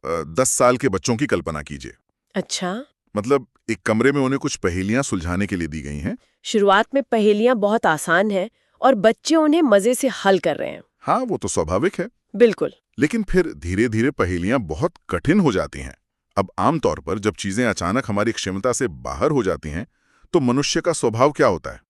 10 साल के बच्चों की कल्पना कीजिए। अच्छा। मतलब एक कमरे में उन्हें कुछ पहेलियां सुलझाने के लिए दी गई हैं। शुरुआत में पहेलियां बहुत आसान हैं और बच्चे उन्हें मजे से हल कर रहे हैं। हाँ, वो तो स्वाभाविक है। बिल्कुल। लेकिन फिर धीरे धीरे पहेलियां बहुत कठिन हो जाती हैं। अब आमतौर पर जब चीजें अचानक हमारी क्षमता से बाहर हो जाती हैं, तो मनुष्य का स्वभाव क्या होता है?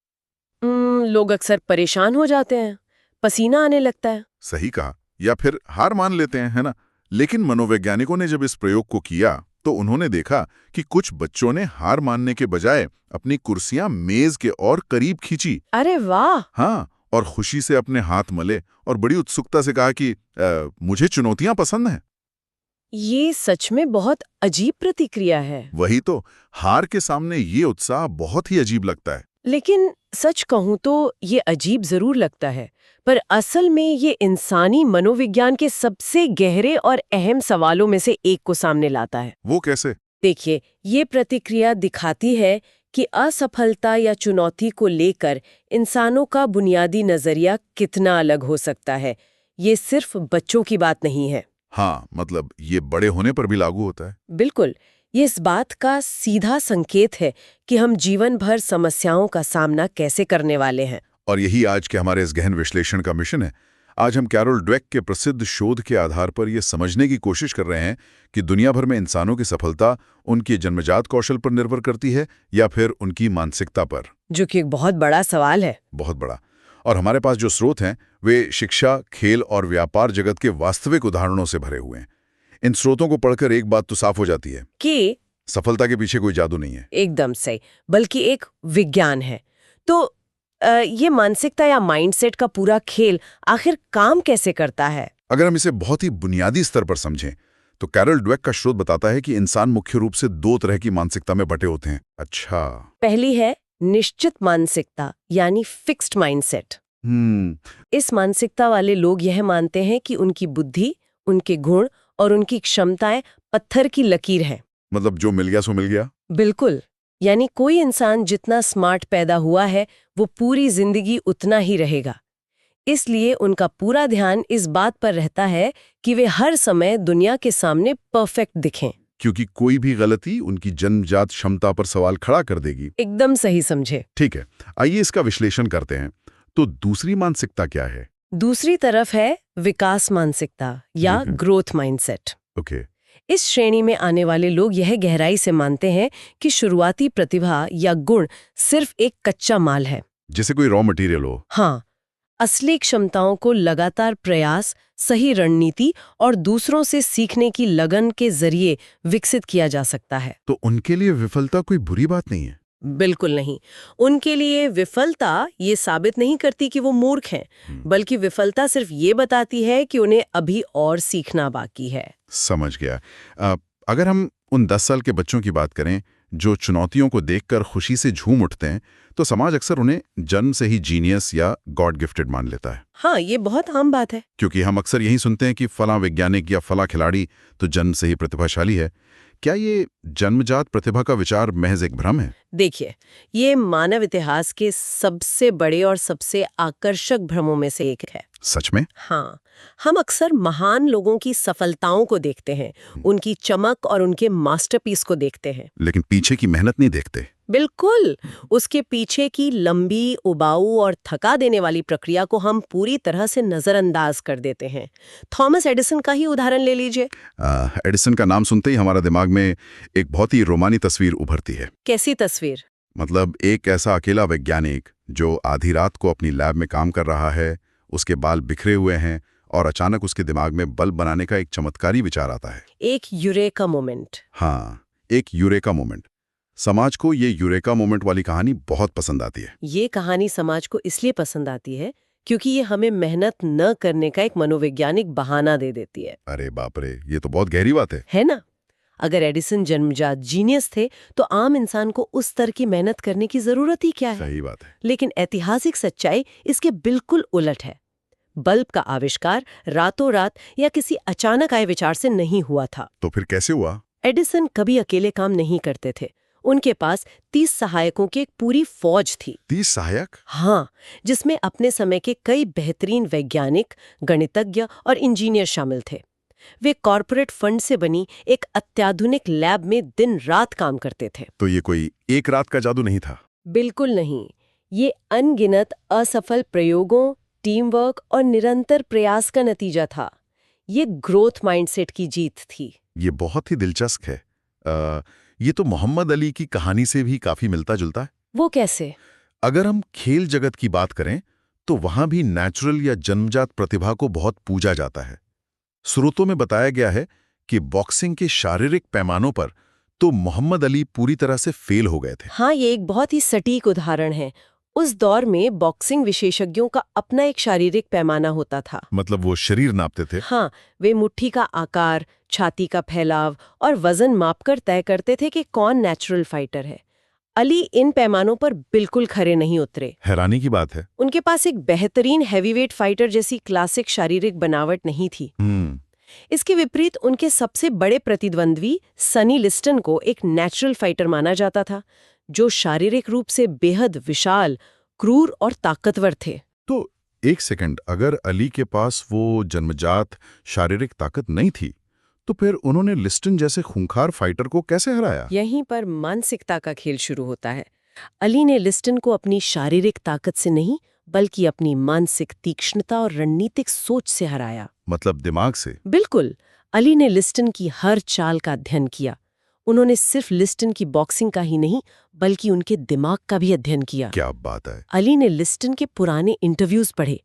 लोग अक्सर परेशान हो जाते हैं, पसीना आने लगता है। सही कहा। या फिर हार मान लेते हैं, है ना? लेकिन मनोवैज्ञानिकों ने जब इस प्रयोग को किया, तो उन्होंने देखा कि कुछ बच्चों ने हार मानने के बजाय अपनी कुर्सियां मेज के और करीब खींची। अरे वाह! हाँ, और खुशी से अपने हाथ मले और बड़ी उत्सुकता से कहा कि मुझे चुनौतियां पसंद हैं। ये सच में बहुत अजीब प्रतिक्रिया है। वही तो, हार के सामने ये उत्साह बहुत ही अजीब लगता है। लेकिन सच कहूं तो ये अजीब जरूर लगता है, पर असल में ये इंसानी मनोविज्ञान के सबसे गहरे और अहम सवालों में से एक को सामने लाता है। वो कैसे? देखिए, ये प्रतिक्रिया दिखाती है कि असफलता या चुनौती को लेकर इंसानों का बुनियादी नजरिया कितना अलग हो सकता है। ये सिर्फ बच्चों की बात नहीं है। हाँ, मतलब ये बड़े होने पर भी लागू होता है। बिल्कुल, ये इस बात का सीधा संकेत है कि हम जीवन भर समस्याओं का सामना कैसे करने वाले हैं। और यही आज के हमारे इस गहन विश्लेषण का मिशन है। आज हम कैरोल ड्वेक के प्रसिद्ध शोध के आधार पर यह समझने की कोशिश कर रहे हैं कि दुनिया भर में इंसानों की सफलता उनकी जन्मजात कौशल पर निर्भर करती है या फिर उनकी मानसिकता पर। जो कि एक बहुत बड़ा सवाल है। बहुत बड़ा। और हमारे पास जो स्रोत हैं वे शिक्षा, खेल और व्यापार जगत के वास्तविक उदाहरणों से भरे हुए हैं। इन स्रोतों को पढ़कर एक बात तो साफ हो जाती है कि सफलता के पीछे कोई जादू नहीं है। एकदम सही, बल्कि एक विज्ञान है। तो ये मानसिकता या माइंडसेट का पूरा खेल आखिर काम कैसे करता है? अगर हम इसे बहुत ही बुनियादी स्तर पर समझें, तो कैरोल ड्वेक का स्रोत बताता है कि इंसान मुख्य रूप से 2 तरह की मानसिकता में बटे होते हैं। अच्छा। पहली है निश्चित मानसिकता, यानी फिक्स्ड माइंडसेट। इस मानसिकता वाले लोग यह मानते हैं कि उनकी बुद्धि, उनके गुण और उनकी क्षमताएं पत्थर की लकीर है। मतलब जो मिल गया सो मिल गया। बिल्कुल, यानी कोई इंसान जितना स्मार्ट पैदा हुआ है वो पूरी जिंदगी उतना ही रहेगा। इसलिए उनका पूरा ध्यान इस बात पर रहता है कि वे हर समय दुनिया के सामने परफेक्ट दिखें। क्योंकि कोई भी गलती उनकी जन्मजात क्षमता पर सवाल खड़ा कर देगी। एकदम सही समझे। ठीक है, आइए इसका विश्लेषण करते हैं। तो दूसरी मानसिकता क्या है? दूसरी तरफ है विकास मानसिकता या ग्रोथ माइंडसेट। ओके। इस श्रेणी में आने वाले लोग यह गहराई से मानते हैं कि शुरुआती प्रतिभा या गुण सिर्फ एक कच्चा माल है, जैसे कोई रॉ मटेरियल हो। हाँ, असली क्षमताओं को लगातार प्रयास, सही रणनीति और दूसरों से सीखने की लगन के जरिए विकसित किया जा सकता है। तो उनके लिए विफलता कोई बुरी बात नहीं है? बिल्कुल नहीं। उनके लिए विफलता ये साबित नहीं करती कि वो मूर्ख हैं, बल्कि विफलता सिर्फ ये बताती है कि उन्हें अभी और सीखना बाकी है। समझ गया। अगर हम उन 10 साल के बच्चों की बात करें जो चुनौतियों को देखकर खुशी से झूम उठते हैं, तो समाज अक्सर उन्हें जन्म से ही जीनियस या गॉड गिफ्टेड मान लेता है। हाँ, ये बहुत आम बात है। क्योंकि हम अक्सर यही सुनते हैं कि फलां वैज्ञानिक या फलां खिलाड़ी तो जन्म से ही प्रतिभाशाली है। क्या ये जन्मजात प्रतिभा का विचार महज एक भ्रम है? देखिए, ये मानव इतिहास के सबसे बड़े और सबसे आकर्षक भ्रमों में से एक है। सच में? हाँ, हम अक्सर महान लोगों की सफलताओं को देखते हैं, उनकी चमक और उनके मास्टरपीस को देखते हैं, लेकिन पीछे की मेहनत नहीं देखते। बिल्कुल, उसके पीछे की लंबी, उबाऊ और थका देने वाली प्रक्रिया को हम पूरी तरह से नजरअंदाज कर देते हैं। थॉमस एडिसन का ही उदाहरण ले लीजिए। एडिसन का नाम सुनते ही हमारे दिमाग में एक बहुत ही रोमानी तस्वीर उभरती है। कैसी तस्वीर? मतलब एक ऐसा अकेला वैज्ञानिक जो आधी रात को अपनी लैब में काम कर रहा है, उसके बाल बिखरे हुए हैं और अचानक उसके दिमाग में बल्ब बनाने का एक चमत्कारी विचार आता है। एक यूरेका मोमेंट। हाँ, एक यूरेका मोमेंट। समाज को ये यूरेका मोमेंट वाली कहानी बहुत पसंद आती है। ये कहानी समाज को इसलिए पसंद आती है क्योंकि ये हमें मेहनत न करने का एक मनोवैज्ञानिक बहाना दे देती है। अरे बाप रे, ये तो बहुत गहरी बात है ना? अगर एडिसन जन्मजात जीनियस थे तो आम इंसान को उस स्तर की मेहनत करने की जरूरत ही क्या है? सही बात है। लेकिन ऐतिहासिक सच्चाई इसके बिल्कुल उलट है। बल्ब का आविष्कार रातों रात या किसी अचानक आए विचार से नहीं हुआ था। तो फिर कैसे हुआ? एडिसन कभी अकेले काम नहीं करते थे। उनके पास 30 सहायकों की एक पूरी फौज थी। 30 सहायक? हाँ, जिसमें अपने समय के कई बेहतरीन वैज्ञानिक, गणितज्ञ और इंजीनियर शामिल थे। वे कॉरपोरेट फंड से बनी एक अत्याधुनिक लैब में दिन रात काम करते थे। तो ये कोई एक रात का जादू नहीं था? बिल्कुल नहीं। ये अनगिनत असफल प्रयोगों, टीम वर्क और निरंतर प्रयास का नतीजा था। ये ग्रोथ माइंडसेट की जीत थी। ये बहुत ही दिलचस्प है। ये तो मोहम्मद अली की कहानी से भी काफी मिलता जुलता है। वो कैसे? अगर हम खेल जगत की बात करें तो वहां भी नेचुरल या जन्मजात प्रतिभा को बहुत पूजा जाता है। स्रोतों में बताया गया है कि बॉक्सिंग के शारीरिक पैमानों पर तो मोहम्मद अली पूरी तरह से फेल हो गए थे। हाँ, ये एक बहुत ही सटीक उदाहरण है। उस दौर में बॉक्सिंग विशेषज्ञों का अपना एक शारीरिक पैमाना होता था। मतलब वो शरीर नापते थे? हाँ, वे मुट्ठी का आकार, छाती का फैलाव और वजन मापकर तय करते थे कि कौन नेचुरल फाइटर है। अली इन पैमानों पर बिल्कुल खरे नहीं उतरे। हैरानी की बात है। उनके पास एक बेहतरीन हैवीवेट फाइटर जैसी क्लासिक शारीरिक बनावट नहीं थी। इसके विपरीत उनके सबसे बड़े प्रतिद्वंद्वी सनी लिस्टन को एक नेचुरल फाइटर माना जाता था, जो शारीरिक रूप से बेहद विशाल, क्रूर और ताकतवर थे। तो एक सेकंड, अगर अली के पास वो जन्मजात शारीरिक ताकत नहीं थी तो फिर उन्होंने लिस्टन जैसे खूंखार फाइटर को कैसे हराया? यहीं पर मानसिकता का खेल शुरू होता है। अली ने लिस्टन को अपनी शारीरिक ताकत से नहीं, बल्कि अपनी मानसिक तीक्ष्णता और रणनीतिक सोच से हराया। मतलब दिमाग से? बिल्कुल। अली ने लिस्टन की हर चाल का अध्ययन किया। उन्होंने सिर्फ लिस्टन की बॉक्सिंग का ही नहीं, बल्कि उनके दिमाग का भी अध्ययन किया। क्या बात है! अली ने लिस्टन के पुराने इंटरव्यूज पढ़े,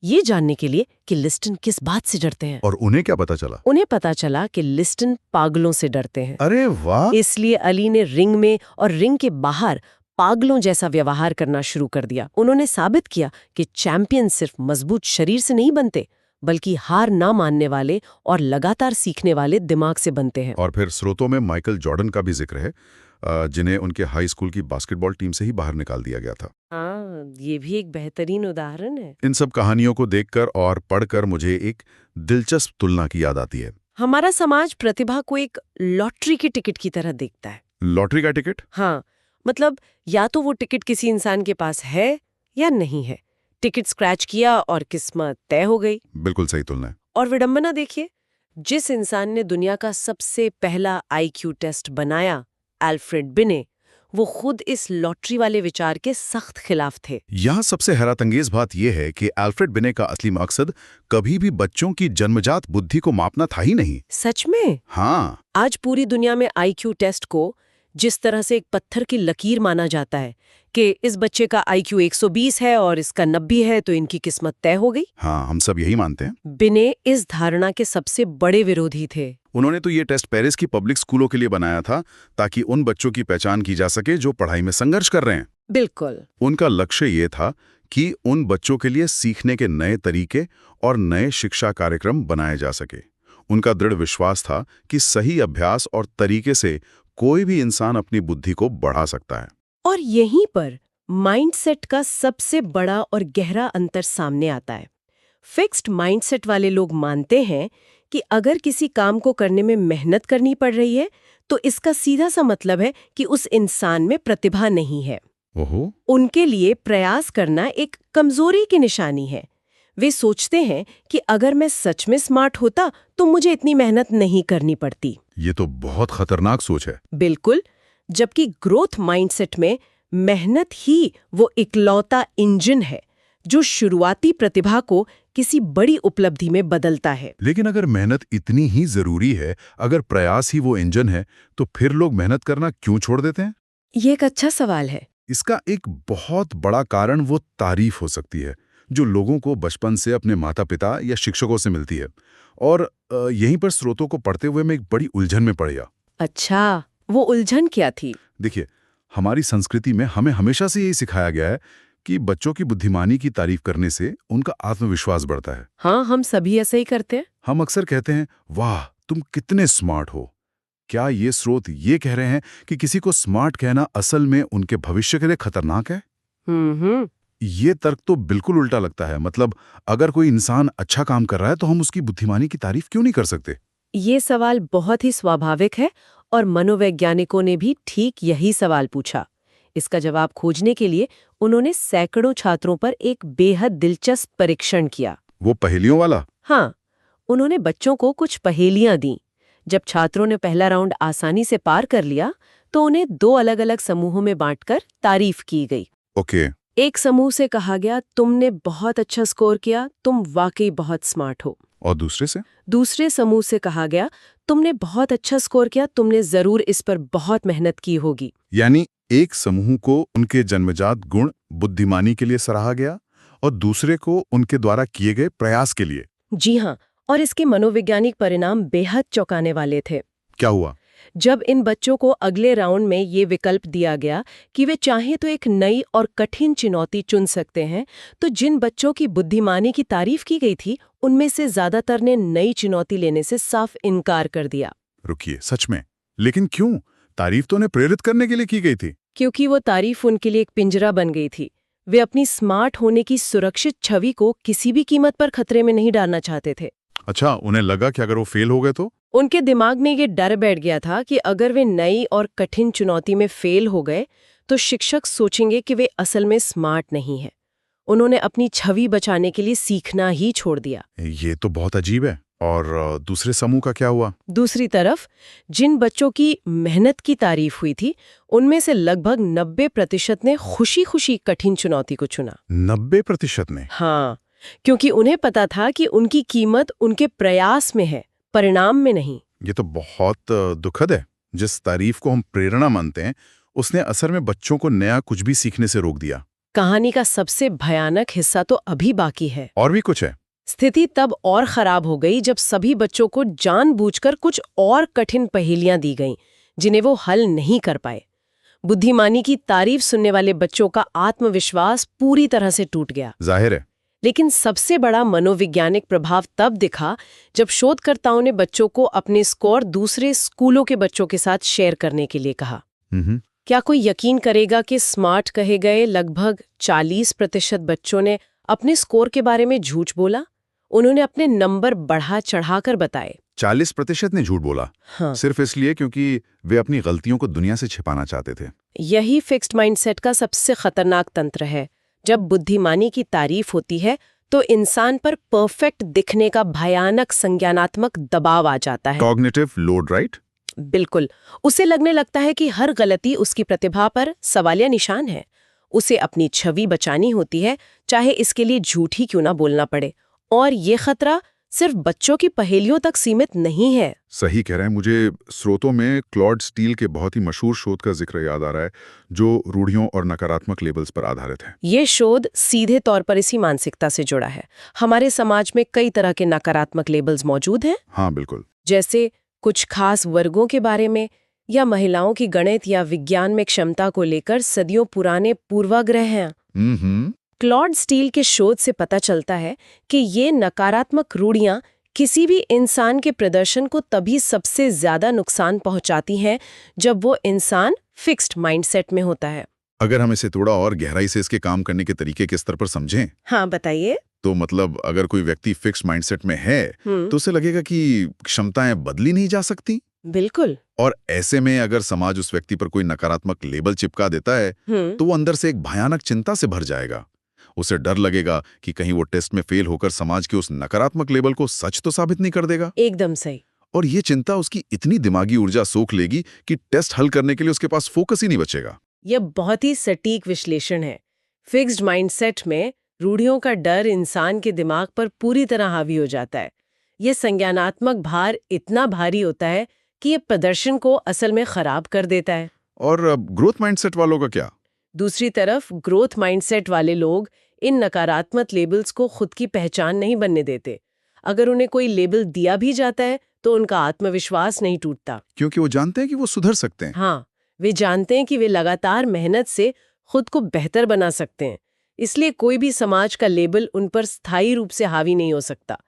ये जानने के लिए कि लिस्टन किस बात से डरते हैं। और उन्हें क्या पता चला? उन्हें पता चला कि लिस्टन पागलों से डरते हैं। अरे वाह! इसलिए अली ने रिंग में और रिंग के बाहर पागलों जैसा व्यवहार करना शुरू कर दिया। उन्होंने साबित किया कि चैंपियन सिर्फ मजबूत शरीर से नहीं बनते, बल्कि हार ना मानने वाले और लगातार सीखने वाले दिमाग से बनते हैं। और फिर स्रोतों में माइकल जॉर्डन का भी जिक्र है, जिन्हें उनके हाई स्कूल की बास्केटबॉल टीम से ही बाहर निकाल दिया गया था। हाँ, ये भी एक बेहतरीन उदाहरण है। इन सब कहानियों को देखकर और पढ़कर मुझे एक दिलचस्प तुलना की याद आती है। हमारा समाज प्रतिभा को एक लॉटरी की टिकट की तरह देखता है। लॉटरी का टिकट? हाँ, मतलब या तो वो टिकट किसी इंसान के पास है या नहीं है। टिकट स्क्रैच किया और किस्मत तय हो गई। बिल्कुल सही तुलना है। और विडंबना देखिए, जिस इंसान ने दुनिया का सबसे पहला आईक्यू टेस्ट बनाया, अल्फ्रेड बिने, वो खुद इस लॉटरी वाले विचार के सख्त खिलाफ थे। यहाँ सबसे हैरतअंगेज बात यह है कि अल्फ्रेड बिने का असली मकसद कभी भी बच्चों की जन्मजात बुद्धि को मापना था ही नहीं। सच में? हाँ। आज पूरी दुनिया में आईक्यू टेस्ट को जिस तरह से एक पत्थर की लकीर माना जाता है कि इस बच्चे का आईक्यू 120 है और इसका 90 है, तो इनकी किस्मत तय हो गई। हाँ, हम सब यही मानते हैं। बिने इस धारणा के सबसे बड़े विरोधी थे। उन्होंने तो ये टेस्ट पेरिस की पब्लिक स्कूलों के लिए बनाया था, ताकि उन बच्चों की पहचान की जा सके जो पढ़ाई में संघर्ष कर रहे हैं। बिल्कुल। उनका लक्ष्य ये था कि उन बच्चों के लिए सीखने के नए तरीके और नए शिक्षा कार्यक्रम बनाए जा सके। उनका दृढ़ विश्वास था कि सही अभ्यास और तरीके से कोई भी इंसान अपनी बुद्धि को बढ़ा सकता है। और यहीं पर माइंडसेट का सबसे बड़ा और गहरा अंतर सामने आता है। फिक्स्ड माइंडसेट वाले लोग मानते हैं कि अगर किसी काम को करने में मेहनत करनी पड़ रही है, तो इसका सीधा सा मतलब है कि उस इंसान में प्रतिभा नहीं है। ओहो। उनके लिए प्रयास करना एक कमजोरी की निशानी है। वे सोचते हैं कि अगर मैं सच में स्मार्ट होता तो मुझे इतनी मेहनत नहीं करनी पड़ती। ये तो बहुत खतरनाक सोच है। बिल्कुल। जबकि ग्रोथ माइंडसेट में मेहनत ही वो इकलौता इंजन है जो शुरुआती प्रतिभा को किसी बड़ी उपलब्धि में बदलता है। लेकिन अगर मेहनत इतनी ही जरूरी है, अगर प्रयास ही वो इंजन है, तो फिर लोग मेहनत करना क्यों छोड़ देते हैं? ये एक अच्छा सवाल है। इसका एक बहुत बड़ा कारण वो तारीफ हो सकती है जो लोगों को बचपन से अपने माता पिता या शिक्षकों से मिलती है। और यहीं पर स्रोतों को पढ़ते हुए मैं एक बड़ी उलझन में पड़ गया। अच्छा, वो उलझन क्या थी? देखिए, हमारी संस्कृति में हमें हमेशा से यही सिखाया गया है कि बच्चों की बुद्धिमानी की तारीफ करने से उनका आत्मविश्वास बढ़ता है। हाँ, हम सभी ऐसे ही करते हैं। हम अक्सर कहते हैं, वाह तुम कितने स्मार्ट हो। क्या ये स्रोत ये कह रहे हैं कि किसी को स्मार्ट कहना असल में उनके भविष्य के लिए खतरनाक है? ये तर्क तो बिल्कुल उल्टा लगता है। मतलब अगर कोई इंसान अच्छा काम कर रहा है तो हम उसकी बुद्धिमानी की तारीफ क्यों नहीं कर सकते? ये सवाल बहुत ही स्वाभाविक है और मनोवैज्ञानिकों ने भी ठीक यही सवाल पूछा। इसका जवाब खोजने के लिए उन्होंने सैकड़ों छात्रों पर एक बेहद दिलचस्प परीक्षण किया। वो पहेलियों वाला? हाँ, उन्होंने बच्चों को कुछ पहेलियां दी। जब छात्रों ने पहला राउंड आसानी से पार कर लिया तो उन्हें 2 अलग-अलग समूहों में बांटकर तारीफ की गई। ओके। एक समूह से कहा गया, तुमने बहुत अच्छा स्कोर किया, तुम वाकई बहुत स्मार्ट हो। और दूसरे से? दूसरे समूह से कहा गया, तुमने बहुत अच्छा स्कोर किया, तुमने जरूर इस पर बहुत मेहनत की होगी। यानी एक समूह को उनके जन्मजात गुण बुद्धिमानी के लिए सराहा गया और दूसरे को उनके द्वारा किए गए प्रयास के लिए। जी हाँ, और इसके मनोवैज्ञानिक परिणाम बेहद चौंकाने वाले थे। क्या हुआ? जब इन बच्चों को अगले राउंड में ये विकल्प दिया गया कि वे चाहें तो एक नई और कठिन चुनौती चुन सकते हैं, तो जिन बच्चों की बुद्धिमानी की तारीफ की गई थी उनमें से ज्यादातर ने नई चुनौती लेने से साफ इनकार कर दिया। रुकिए, सच में? लेकिन क्यों? तारीफ तो उन्हें प्रेरित करने के लिए की गई थी। क्योंकि वो तारीफ उनके लिए एक पिंजरा बन गई थी। वे अपनी स्मार्ट होने की सुरक्षित छवि को किसी भी कीमत पर खतरे में नहीं डालना चाहते थे। अच्छा, उन्हें लगा कि अगर वो फेल हो गए तो? उनके दिमाग में ये डर बैठ गया था कि अगर वे नई और कठिन चुनौती में फेल हो गए तो शिक्षक सोचेंगे कि वे असल में स्मार्ट नहीं हैं। उन्होंने अपनी छवि बचाने के लिए सीखना ही छोड़ दिया। ये तो बहुत अजीब है। और दूसरे समूह का क्या हुआ? दूसरी तरफ जिन बच्चों की मेहनत की तारीफ हुई थी उनमें से लगभग 90% ने खुशी-खुशी कठिन चुनौती को चुना। 90% ने? हाँ, क्योंकि उन्हें पता था कि उनकी कीमत उनके प्रयास में है, परिणाम में नहीं। ये तो बहुत दुखद है। जिस तारीफ को हम प्रेरणा मानते हैं, उसने असर में बच्चों को नया कुछ भी सीखने से रोक दिया। कहानी का सबसे भयानक हिस्सा तो अभी बाकी है। और भी कुछ है? स्थिति तब और खराब हो गई जब सभी बच्चों को जानबूझकर कुछ और कठिन पहेलियां दी गईं, जिन्हें वो हल नहीं कर पाए। बुद्धिमानी की तारीफ सुनने वाले बच्चों का आत्मविश्वास पूरी तरह से टूट गया। जाहिर है। लेकिन सबसे बड़ा मनोवैज्ञानिक प्रभाव तब दिखा जब शोधकर्ताओं ने बच्चों को अपने स्कोर दूसरे स्कूलों के बच्चों के साथ शेयर करने के लिए कहा। क्या कोई यकीन करेगा कि स्मार्ट कहे गए लगभग 40% बच्चों ने अपने स्कोर के बारे में झूठ बोला? उन्होंने अपने नंबर बढ़ा चढ़ाकर बताए। 40% ने झूठ बोला? हाँ। सिर्फ इसलिए क्योंकि वे अपनी गलतियों को दुनिया से छिपाना चाहते थे। यही फिक्स्ड माइंडसेट का सबसे खतरनाक तंत्र है। जब बुद्धिमानी की तारीफ होती है तो इंसान पर परफेक्ट दिखने का भयानक संज्ञानात्मक दबाव आ जाता है। Cognitive load, right? बिल्कुल। उसे लगने लगता है कि हर गलती उसकी प्रतिभा पर सवालिया निशान है। उसे अपनी छवि बचानी होती है, चाहे इसके लिए झूठ ही क्यों ना बोलना पड़े। और ये खतरा सिर्फ बच्चों की पहेलियों तक सीमित नहीं है। सही कह रहे हैं। मुझे स्रोतों में क्लॉड स्टील के बहुत ही मशहूर शोध का जिक्र याद आ रहा है, जो रूढ़ियों और नकारात्मक लेबल्स पर आधारित है। ये शोध सीधे तौर पर इसी मानसिकता से जुड़ा है। हमारे समाज में कई तरह के नकारात्मक लेबल्स मौजूद हैं। हाँ, बिल्कुल। जैसे कुछ खास वर्गों के बारे में, या महिलाओं की गणित या विज्ञान में क्षमता को लेकर सदियों पुराने पूर्वाग्रह हैं। क्लॉड स्टील के शोध से पता चलता है कि ये नकारात्मक रूढ़ियां किसी भी इंसान के प्रदर्शन को तभी सबसे ज्यादा नुकसान पहुंचाती हैं जब वो इंसान फिक्स्ड माइंडसेट में होता है। अगर हम इसे थोड़ा और गहराई से इसके काम करने के तरीके के स्तर पर समझें, हाँ बताइए। तो मतलब अगर कोई व्यक्ति फिक्स्ड माइंडसेट में है तो उसे लगेगा कि क्षमताएं बदली नहीं जा सकती। बिल्कुल। और ऐसे में अगर समाज उस व्यक्ति पर कोई नकारात्मक लेबल चिपका देता है तो वो अंदर से एक भयानक चिंता से भर जाएगा। उसे डर लगेगा कि कहीं वो टेस्ट में फेल होकर समाज के उस नकारात्मक लेबल को सच तो साबित नहीं कर देगा। एकदम सही। और ये चिंता उसकी इतनी दिमागी ऊर्जा सोख लेगी कि टेस्ट हल करने के लिए उसके पास फोकस ही नहीं बचेगा। यह बहुत ही सटीक विश्लेषण है। फिक्स्ड माइंडसेट में रूढ़ियों का डर इंसान के दिमाग पर पूरी तरह हावी हो जाता है। यह संज्ञानात्मक भार इतना भारी होता है कि ये प्रदर्शन को असल में खराब कर देता है। और ग्रोथ माइंडसेट वालों का क्या? दूसरी तरफ ग्रोथ माइंडसेट वाले लोग इन नकारात्मक लेबल्स को खुद की पहचान नहीं बनने देते। अगर उन्हें कोई लेबल दिया भी जाता है तो उनका आत्मविश्वास नहीं टूटता, क्योंकि वो जानते हैं कि वो सुधर सकते हैं। हाँ, वे जानते हैं कि वे लगातार मेहनत से खुद को बेहतर बना सकते हैं। इसलिए कोई भी समाज का लेबल उन पर स्थायी रूप से हावी नहीं हो सकता।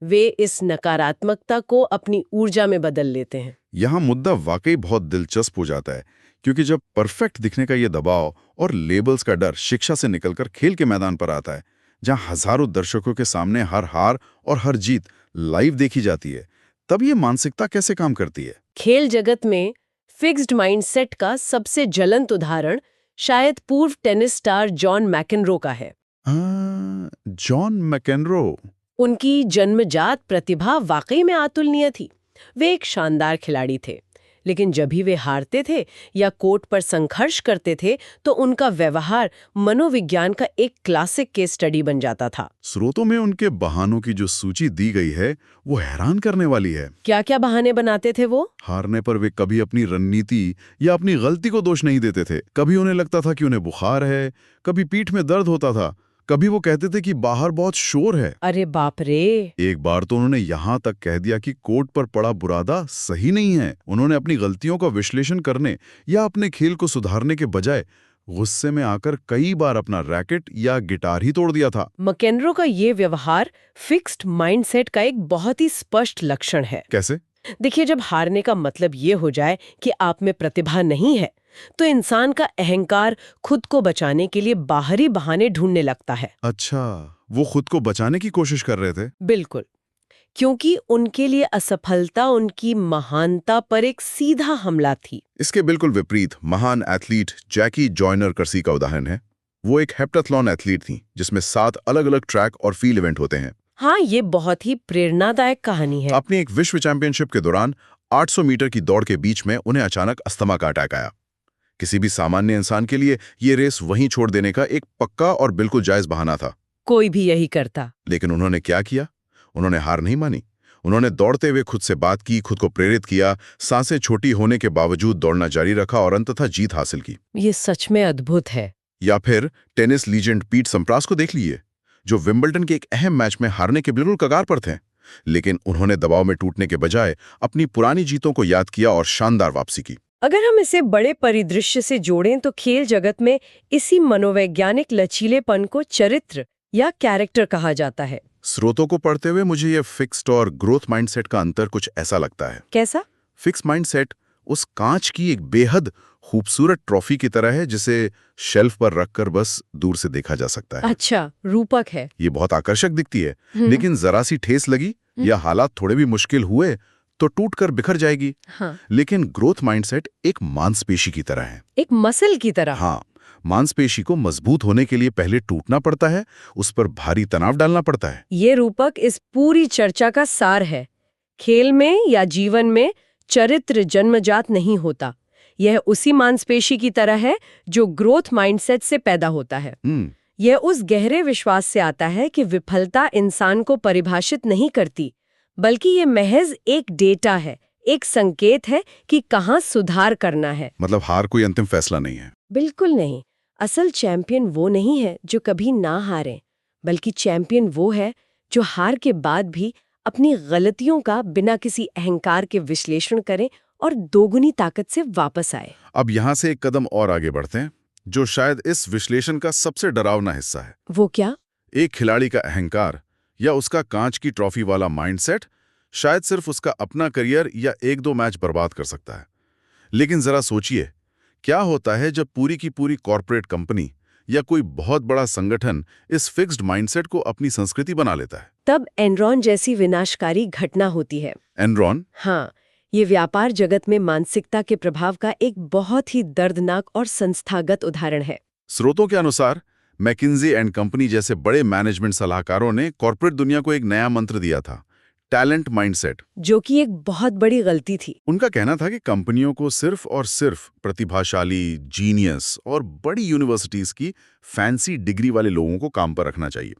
वे इस नकारात्मकता को अपनी ऊर्जा में बदल लेते हैं। यहाँ मुद्दा वाकई बहुत दिलचस्प हो जाता है, क्योंकि जब परफेक्ट दिखने का ये दबाव और लेबल्स का डर शिक्षा से निकलकर खेल के मैदान पर आता है, जहाँ हजारों दर्शकों के सामने हर हार और हर जीत लाइव देखी जाती है, तब ये मानसिकता कैसे काम करती है? खेल जगत में फिक्स्ड माइंडसेट का सबसे ज्वलंत उदाहरण शायद पूर्व टेनिस स्टार जॉन मैकेनरो का है। John McEnroe. उनकी जन्मजात प्रतिभा वाकई में अतुलनीय थी। वे एक शानदार खिलाड़ी थे, लेकिन जब भी वे हारते थे या कोर्ट पर संघर्ष करते थे तो उनका व्यवहार मनोविज्ञान का एक क्लासिक केस स्टडी बन जाता था। स्रोतों में उनके बहानों की जो सूची दी गई है वो हैरान करने वाली है। क्या क्या बहाने बनाते थे वो? हारने पर वे कभी अपनी रणनीति या अपनी गलती को दोष नहीं देते थे। कभी उन्हें लगता था कि उन्हें बुखार है, कभी पीठ में दर्द होता था, कभी वो कहते थे कि बाहर बहुत शोर है। अरे बाप रे! एक बार तो उन्होंने यहाँ तक कह दिया कि कोर्ट पर पड़ा बुरादा सही नहीं है। उन्होंने अपनी गलतियों का विश्लेषण करने या अपने खेल को सुधारने के बजाय गुस्से में आकर कई बार अपना रैकेट या गिटार ही तोड़ दिया था। मैकेनरो का ये व्यवहार फिक्स्ड माइंडसेट का एक बहुत ही स्पष्ट लक्षण है। कैसे? देखिए, जब हारने का मतलब ये हो जाए कि आप में प्रतिभा नहीं है, तो इंसान का अहंकार खुद को बचाने के लिए बाहरी बहाने ढूंढने लगता है। अच्छा, वो खुद को बचाने की कोशिश कर रहे थे? बिल्कुल, क्योंकि उनके लिए असफलता उनकी महानता पर एक सीधा हमला थी। इसके बिल्कुल विपरीत महान एथलीट जैकी जॉयनर कर्सी का उदाहरण है। वो एक हेप्टाथलॉन एथलीट थी जिसमें 7 अलग-अलग ट्रैक और फील्ड इवेंट होते हैं। हाँ, ये बहुत ही प्रेरणादायक कहानी है। अपनी एक विश्व चैंपियनशिप के दौरान 800 मीटर की दौड़ के बीच में उन्हें अचानक अस्थमा का अटैक आया। किसी भी सामान्य इंसान के लिए ये रेस वहीं छोड़ देने का एक पक्का और बिल्कुल जायज बहाना था। कोई भी यही करता। लेकिन उन्होंने क्या किया? उन्होंने हार नहीं मानी। उन्होंने दौड़ते हुए खुद से बात की, खुद को प्रेरित किया, सांसें छोटी होने के बावजूद दौड़ना जारी रखा और अंततः जीत हासिल की। ये सच में अद्भुत है। या फिर टेनिस लीजेंड पीट सम्प्रास को देख लीजिए, जो विंबलडन के एक अहम मैच में हारने के बिल्कुल कगार पर थे, लेकिन उन्होंने दबाव में टूटने के बजाय अपनी पुरानी जीतों को याद किया और शानदार वापसी की। अगर हम इसे बड़े परिदृश्य से जोड़ें तो खेल जगत में इसी मनोवैज्ञानिक लचीलेपन को चरित्र या कैरेक्टर कहा जाता है। स्रोतों को पढ़ते हुए मुझे यह फिक्स्ड और ग्रोथ माइंडसेट का अंतर कुछ ऐसा लगता है। कैसा? फिक्स माइंडसेट उस कांच की एक बेहद खूबसूरत ट्रॉफी की तरह है जिसे शेल्फ पर रखकर बस दूर से देखा जा सकता है। अच्छा, रूपक है। ये बहुत आकर्षक दिखती है, लेकिन जरा सी ठेस लगी या हालात थोड़े भी मुश्किल हुए तो टूटकर बिखर जाएगी। हाँ। लेकिन ग्रोथ माइंडसेट एक मांसपेशी की तरह है। एक मसल की तरह। हाँ, मांसपेशी को मजबूत होने के लिए पहले टूटना पड़ता है, उस पर भारी तनाव डालना पड़ता है। ये रूपक इस पूरी चर्चा का सार है। खेल में या जीवन में चरित्र जन्मजात नहीं होता। यह उसी मांसपेशी की तरह है जो ग्रोथ माइंडसेट से पैदा होता है। यह उस गहरे विश्वास से आता है कि विफलता इंसान को परिभाषित नहीं करती, बल्कि ये महज एक डेटा है, एक संकेत है कि कहाँ सुधार करना है। मतलब हार कोई अंतिम फैसला नहीं है। बिल्कुल नहीं। असल चैंपियन वो नहीं है जो कभी ना हारे, बल्कि चैंपियन वो है जो हार के बाद भी अपनी गलतियों का बिना किसी अहंकार के विश्लेषण करे और दोगुनी ताकत से वापस आए। अब यहाँ से एक कदम और आगे बढ़ते हैं, जो शायद इस विश्लेषण का सबसे डरावना हिस्सा है। वो क्या? एक खिलाड़ी का अहंकार या उसका कांच की ट्रॉफी वाला माइंडसेट शायद सिर्फ उसका अपना करियर या 1-2 मैच बर्बाद कर सकता है। लेकिन जरा सोचिए, क्या होता है जब पूरी की पूरी कॉर्पोरेट कंपनी या कोई बहुत बड़ा संगठन इस फिक्स्ड माइंडसेट को अपनी संस्कृति बना लेता है? तब एनरॉन जैसी विनाशकारी घटना होती है। एनरॉन? हाँ, ये व्यापार जगत में मानसिकता के प्रभाव का एक बहुत ही दर्दनाक और संस्थागत उदाहरण है। स्रोतों के अनुसार मैकिन्जी एंड कंपनी जैसे बड़े मैनेजमेंट सलाहकारों ने कॉर्पोरेट दुनिया को एक नया मंत्र दिया था, टैलेंट माइंडसेट, जो कि एक बहुत बड़ी गलती थी। उनका कहना था कि कंपनियों को सिर्फ और सिर्फ प्रतिभाशाली, जीनियस और बड़ी यूनिवर्सिटीज की फैंसी डिग्री वाले लोगों को काम पर रखना चाहिए।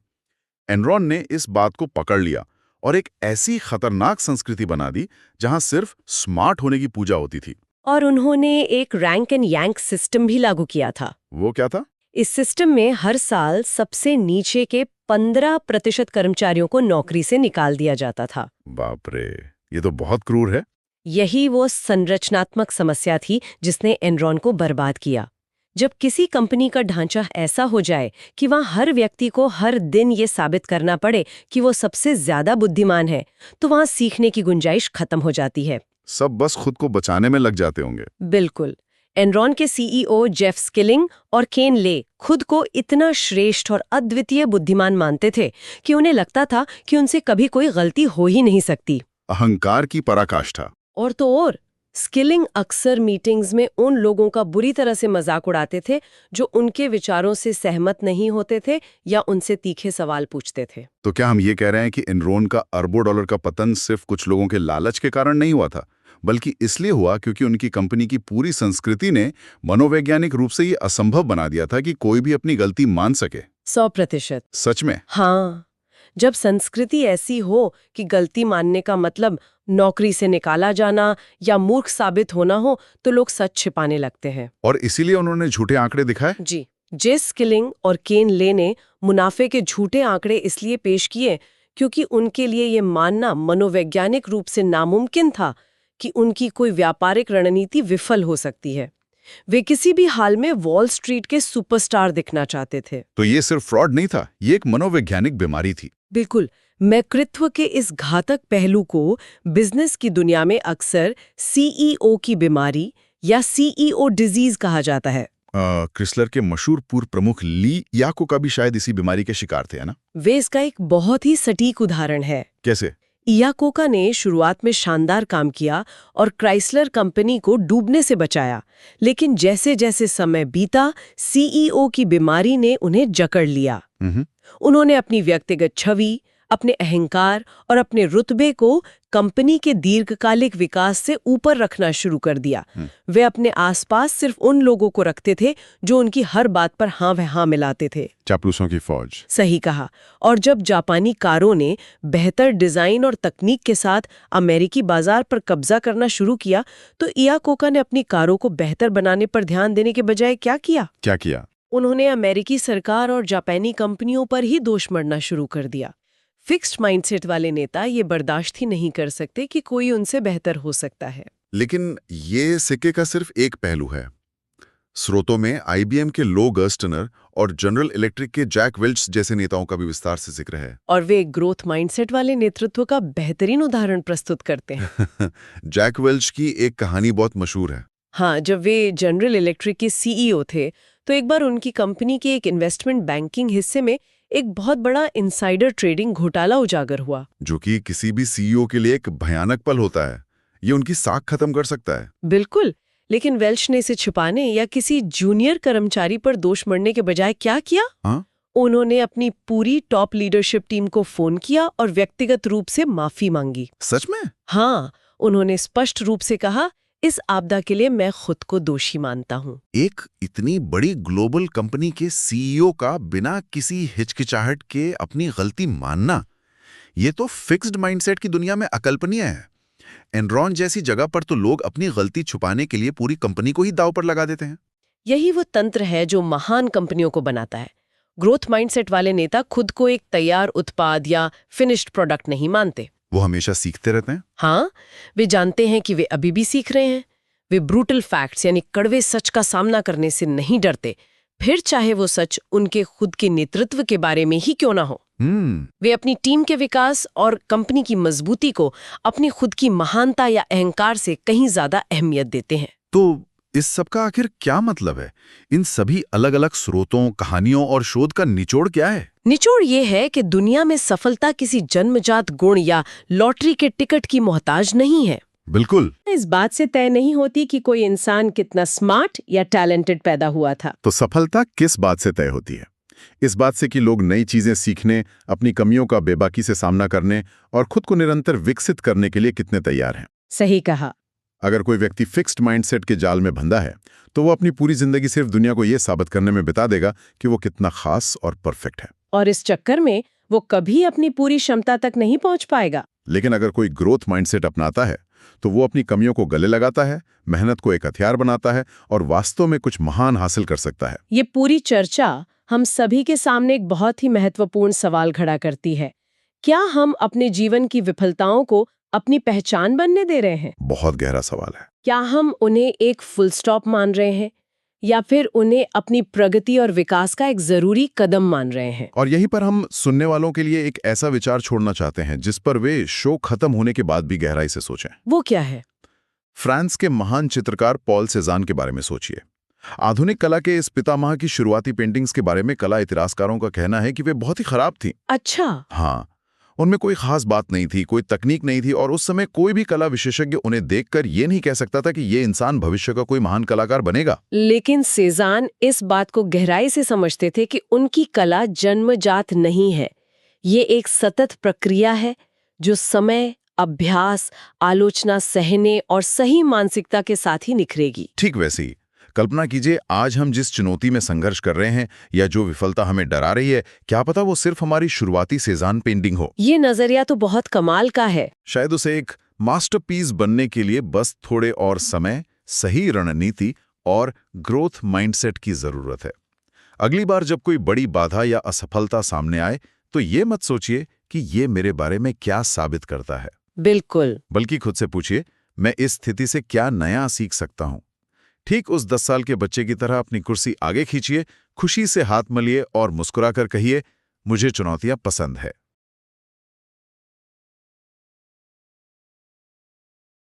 एनरॉन ने इस बात को पकड़ लिया और एक ऐसी खतरनाक संस्कृति बना दी जहां सिर्फ स्मार्ट होने की पूजा होती थी। और उन्होंने एक रैंक एंड यैंक सिस्टम भी लागू किया था। वो क्या था? इस सिस्टम में हर साल सबसे नीचे के 15% कर्मचारियों को नौकरी से निकाल दिया जाता था। बाप रे, ये तो बहुत क्रूर है। यही वो संरचनात्मक समस्या थी जिसने एनरॉन को बर्बाद किया। जब किसी कंपनी का ढांचा ऐसा हो जाए कि वहां हर व्यक्ति को हर दिन ये साबित करना पड़े कि वो सबसे ज्यादा बुद्धिमान है, तो वहां सीखने की गुंजाइश खत्म हो जाती है। सब बस खुद को बचाने में लग जाते होंगे। बिल्कुल। एनरॉन के सीईओ जेफ स्किलिंग और केन ले खुद को इतना श्रेष्ठ और अद्वितीय बुद्धिमान मानते थे कि उन्हें लगता था कि उनसे कभी कोई गलती हो ही नहीं सकती। अहंकार की पराकाष्ठा। और तो और स्किलिंग अक्सर मीटिंग्स में उन लोगों का बुरी तरह से मजाक उड़ाते थे जो उनके विचारों से सहमत नहीं होते थे या उनसे तीखे सवाल पूछते थे। तो क्या हम ये कह रहे हैं कि एनरॉन का अरबों डॉलर का पतन सिर्फ कुछ लोगों के लालच के कारण नहीं हुआ था, बल्कि इसलिए हुआ क्योंकि उनकी कंपनी की पूरी संस्कृति ने मनोवैज्ञानिक रूप से ये असंभव बना दिया था कि कोई भी अपनी गलती मान सके? 100%। सच में? हाँ, जब संस्कृति ऐसी हो कि गलती मानने का मतलब नौकरी से निकाला जाना या मूर्ख साबित होना हो, तो लोग सच छिपाने लगते हैं। और इसीलिए उन्होंने झूठे आंकड़े दिखाए? जी, जेस स्किलिंग और केन ले ने मुनाफे के झूठे आंकड़े इसलिए पेश किए क्योंकि उनके लिए ये मानना मनोवैज्ञानिक रूप से नामुमकिन था कि उनकी कोई व्यापारिक रणनीति विफल हो सकती है। वे किसी भी हाल में वॉल स्ट्रीट के सुपरस्टार दिखना चाहते थे। तो ये सिर्फ फ्रॉड नहीं था, ये एक मनोवैज्ञानिक बीमारी थी। बिल्कुल। मैकृत्व के इस घातक पहलू को बिजनेस की दुनिया में अक्सर सीईओ की बीमारी या सीईओ डिजीज कहा जाता है। क्रिसलर के मशहूर पूर्व प्रमुख ली याको भी शायद इसी बीमारी के शिकार थे, है ना? वे इसका एक बहुत ही सटीक उदाहरण है। कैसे? इयाकोका ने शुरुआत में शानदार काम किया और क्राइसलर कंपनी को डूबने से बचाया, लेकिन जैसे जैसे समय बीता सीईओ की बीमारी ने उन्हें जकड़ लिया। उन्होंने अपनी व्यक्तिगत छवि, अपने अहंकार और अपने रुतबे को कंपनी के दीर्घकालिक विकास से ऊपर रखना शुरू कर दिया। वे अपने आसपास सिर्फ उन लोगों को रखते थे जो उनकी हर बात पर हाँ वह हाँ मिलाते थे। चापलूसों की फौज। सही कहा। और जब जापानी कारों ने बेहतर डिजाइन और तकनीक के साथ अमेरिकी बाजार पर कब्जा करना शुरू किया, तो इयाकोका ने अपनी कारों को बेहतर बनाने पर ध्यान देने के बजाय क्या किया? उन्होंने अमेरिकी सरकार और जापानी कंपनियों पर ही दोष मढ़ना शुरू कर दिया। फिक्स्ड माइंडसेट वाले नेता ये बर्दाश्त ही नहीं कर सकते कि कोई उनसे बेहतर हो सकता है। लेकिन ये सिक्के का सिर्फ एक पहलू है। स्रोतों में आईबीएम के लो गर्स्टनर और जनरल इलेक्ट्रिक के जैक वेल्च जैसे नेताओं का भी विस्तार से जिक्र है। और वे ग्रोथ माइंडसेट वाले नेतृत्व का बेहतरीन उदाहरण प्रस्तुत करते हैं। जैक वेल्च की एक कहानी बहुत मशहूर है। हाँ, जब वे जनरल इलेक्ट्रिक के सीईओ थे, तो एक बार उनकी कंपनी के एक इन्वेस्टमेंट बैंकिंग हिस्से में एक बहुत बड़ा इनसाइडर ट्रेडिंग घोटाला उजागर हुआ, जो कि किसी भी सीईओ के लिए एक भयानक पल होता है। ये उनकी साख खत्म कर सकता है। बिल्कुल। लेकिन वेल्च ने इसे छुपाने या किसी जूनियर कर्मचारी पर दोष मढ़ने के बजाय क्या किया? हाँ? उन्होंने अपनी पूरी टॉप लीडरशिप टीम को फोन किया और व्यक्तिगत रूप से माफी मांगी। सच में? हाँ, उन्होंने स्पष्ट रूप से कहा, इस आपदा के लिए मैं खुद को दोषी मानता हूँ। एक इतनी बड़ी ग्लोबल कंपनी के सीईओ का बिना किसी हिचकिचाहट के अपनी गलती मानना, ये तो फिक्स्ड माइंडसेट की दुनिया में अकल्पनीय है। एनरॉन जैसी जगह पर तो लोग अपनी गलती छुपाने के लिए पूरी कंपनी को ही दांव पर लगा देते हैं। यही वो तंत्र है जो महान कंपनियों को बनाता है। ग्रोथ माइंडसेट वाले नेता खुद को एक तैयार उत्पाद या फिनिश्ड प्रोडक्ट नहीं मानते। वो हमेशा सीखते रहते हैं। हाँ, वे जानते हैं कि वे अभी भी सीख रहे हैं। वे ब्रूटल फैक्ट्स यानी कड़वे सच का सामना करने से नहीं डरते, फिर चाहे वो सच उनके खुद के नेतृत्व के बारे में ही क्यों ना हो। वे अपनी टीम के विकास और कंपनी की मजबूती को अपनी खुद की महानता या अहंकार से कहीं ज्यादा अहमियत देते हैं। तो इस सब का आखिर क्या मतलब है? इन सभी अलग अलग स्रोतों, कहानियों और शोध का निचोड़ क्या है? निचोड़ ये है कि दुनिया में सफलता किसी जन्मजात गुण या लॉटरी के टिकट की मोहताज नहीं है। बिल्कुल। इस बात से तय नहीं होती कि कोई इंसान कितना स्मार्ट या टैलेंटेड पैदा हुआ था। तो सफलता किस बात से तय होती है? इस बात से कि लोग नई चीजें सीखने, अपनी कमियों का बेबाकी से सामना करने और खुद को निरंतर विकसित करने के लिए कितने तैयार हैं। सही कहा। अगर कोई व्यक्ति फिक्स्ड माइंडसेट के जाल में बंधा है, तो वो अपनी पूरी जिंदगी सिर्फ दुनिया को यह साबित करने में बिता देगा कि वो कितना खास और परफेक्ट है। और इस चक्कर में वो कभी अपनी पूरी क्षमता तक नहीं पहुंच पाएगा। लेकिन अगर कोई ग्रोथ माइंडसेट अपनाता है, तो वो अपनी कमियों को गले लगाता है, मेहनत को एक हथियार बनाता है और वास्तव में कुछ महान हासिल कर सकता है। ये पूरी चर्चा हम सभी के सामने एक बहुत ही महत्वपूर्ण सवाल खड़ा करती है। क्या हम अपने जीवन की विफलताओं को अपनी पहचान बनने दे रहे हैं? बहुत गहरा सवाल है। क्या हम उन्हें एक फुल स्टॉप मान रहे हैं या फिर उन्हें अपनी प्रगति और विकास का एक जरूरी कदम मान रहे हैं? और यहीं पर हम सुनने वालों के लिए एक ऐसा विचार छोड़ना चाहते हैं जिस पर वे शो खत्म होने के बाद भी गहराई से सोचें। वो क्या है? फ्रांस के महान चित्रकार पॉल सेजान के बारे में सोचिए। आधुनिक कला के इस पितामह की शुरुआती पेंटिंग्स के बारे में कला इतिहासकारों का कहना है कि वे बहुत ही खराब थीं। अच्छा। हाँ, उनमें कोई खास बात नहीं थी, कोई तकनीक नहीं थी और उस समय कोई भी कला विशेषज्ञ उन्हें देखकर ये नहीं कह सकता था कि ये इंसान भविष्य का कोई महान कलाकार बनेगा। लेकिन सेजान इस बात को गहराई से समझते थे कि उनकी कला जन्मजात नहीं है। ये एक सतत प्रक्रिया है जो समय, अभ्यास, आलोचना सहने और सही मानसिकता के साथ ही निखरेगी। ठीक वैसे ही कल्पना कीजिए, आज हम जिस चुनौती में संघर्ष कर रहे हैं या जो विफलता हमें डरा रही है, क्या पता वो सिर्फ हमारी शुरुआती सेजान पेंटिंग हो। ये नजरिया तो बहुत कमाल का है। शायद उसे एक मास्टरपीस बनने के लिए बस थोड़े और समय, सही रणनीति और ग्रोथ माइंडसेट की जरूरत है। अगली बार जब कोई बड़ी बाधा या असफलता सामने आए तो ये मत सोचिए कि ये मेरे बारे में क्या साबित करता है। बिल्कुल। बल्कि खुद से पूछिए, मैं इस स्थिति से क्या नया सीख सकता हूं। ठीक उस 10 साल के बच्चे की तरह अपनी कुर्सी आगे खींचिए, खुशी से हाथ मलिए और मुस्कुराकर कहिए, मुझे चुनौतियां पसंद है।